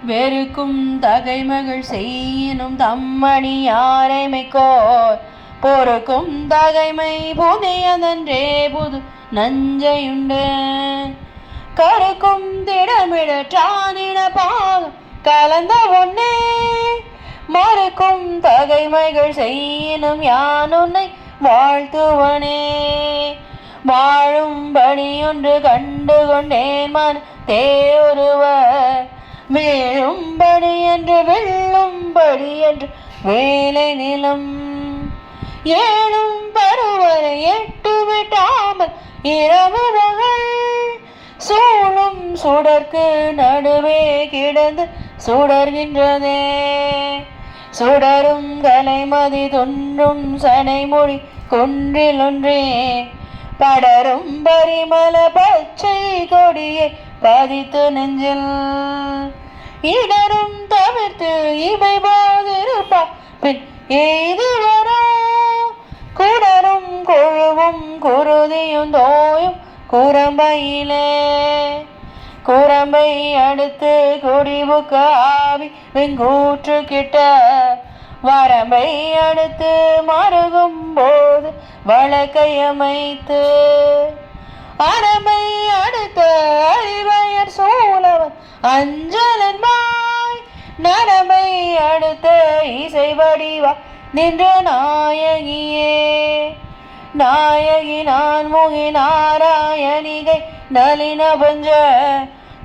வெறுக்கும் தகைமகள் செய்யினும் தம்மணி யாரைமைக்கோர் பொறுக்கும் தகைமை புதியதன்றே புது நஞ்சையுண்டு கருக்கும் திடமிடற்றானிட பாகம் கலந்த ஒன்னே மறுக்கும் தகைமைகள் செய்யினும் யான் உன்னை வாழ்த்துவனே வாழும்படி ஒன்று கண்டு கொண்டேன் மன தேருவர் வீழும்படி என்று வெல்லும்படி என்று வேலை நிலம் ஏழும் பருவரை எட்டு விட்டாமல் இரவுகள் சூழும் சுடர்க்கு நடுவே கிடந்து சுடர்கின்றதே சுடரும் கலைமதி தொன்றும் சனைமொழி கொன்றிலொன்றே படரும் பரிமள பச்சை கொடியை பதித்து நெஞ்சில் இடரும் தவிர்த்து இமை போதிருப்பா பின் எய்து வரா குடரும் கொழுவும் குருதியும் தோயும் குரம்பையிலே குரம்பை அடுத்து குடிவுக்க ஆவி வெங்கூற்று கிட்ட வரம்பை அடுத்து மருகும் போது வழக்கையமைத்து அரம்பை அடுத்த அறிவையர் சூழவன் அஞ்சலன்பாய் நரம்பை அடுத்த இசை வடிவா நின்ற நாயகியே நாயகி நான் முகி நாராயணிகை நளின பஞ்ச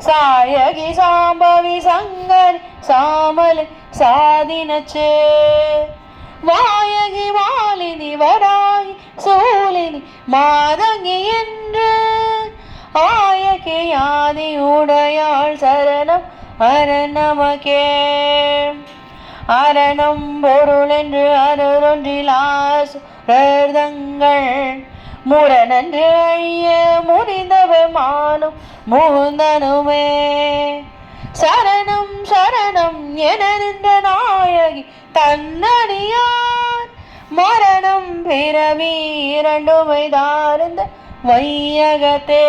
சாயகி சாம்பவி சங்கரி சாமலை சாதினச்சே வாயகி மாலினி வராகி சூலினி மாதங்கி என்று ஆயகி யாதி உடையாள் சரணம் அரணமக்கே அரணம் பொருள் என்று அருளொன்றிலாசுரர்கள் முரணன்று அழிய முறிந்தவமானும் முகுந்தனுமே சரணம் சரணம் என நின்ற நாயகி தன்னடியார் மரணம் பிறவி இரண்டுமை தார்ந்த வையகத்தே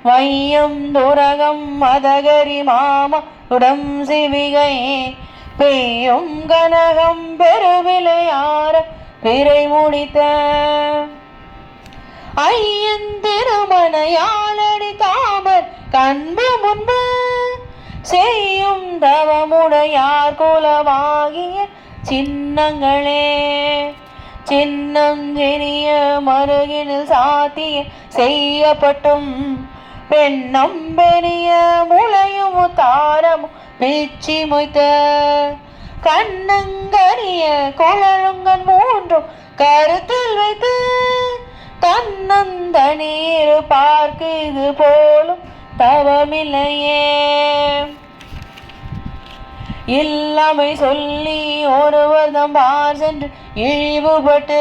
வையம் துரகம் மதகரி மாமா உடம் சிவிகை பெய்யும் கனகம் பெருவிளையார பிறை முடித்த ஐயன் திருமணையாளடி தாமர் கண்பு முன்பு செய்யும் தவமுடையார் குலமாகிய சின்னங்களே சின்னம் சிறிய மருகினில் சாத்திய செய்யப்பட்டும் பெண்ணம் பெரிய முளையும் தாரமும் பிச்சி மொய்த்த கண்ணங்கரிய குழலுங்கன் மூன்றும் கருத்தில் வைத்து தன்னந்தனீர் பார்க்கு இது போலும் தவமில்லையே இல்லாமை சொல்லி ஒருவர் தம்பார் சென்று இழிவுபட்டு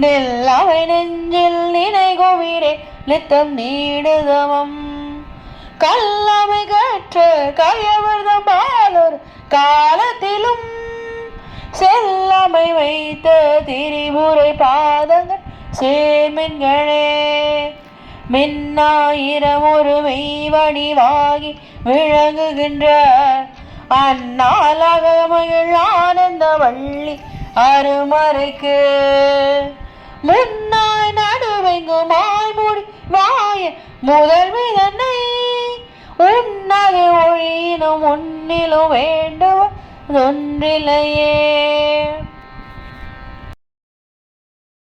நெல்லாமை நெஞ்சில் நினைகுவீரே நித்தம் நீடுதவம் கல்லாமை கற்ற கயவர் தம்பாலொரு காலத்திலும் செல்லாமை வைத்த திரிபுரை பாதங்கள் சேர்மென்களே மின்னாயிரம் ஒரு மெய்வடிவாகி விளங்குகின்ற அந்நாளகமகிழ் ஆனந்த வள்ளி அருமறைக்கு முன்னாய் நடுவெங்குமாய் முடி வாய முதல்வி தன்னை உன்னது ஒழியினும் உன்னிலும் வேண்டுவ ஒன்றிலையே.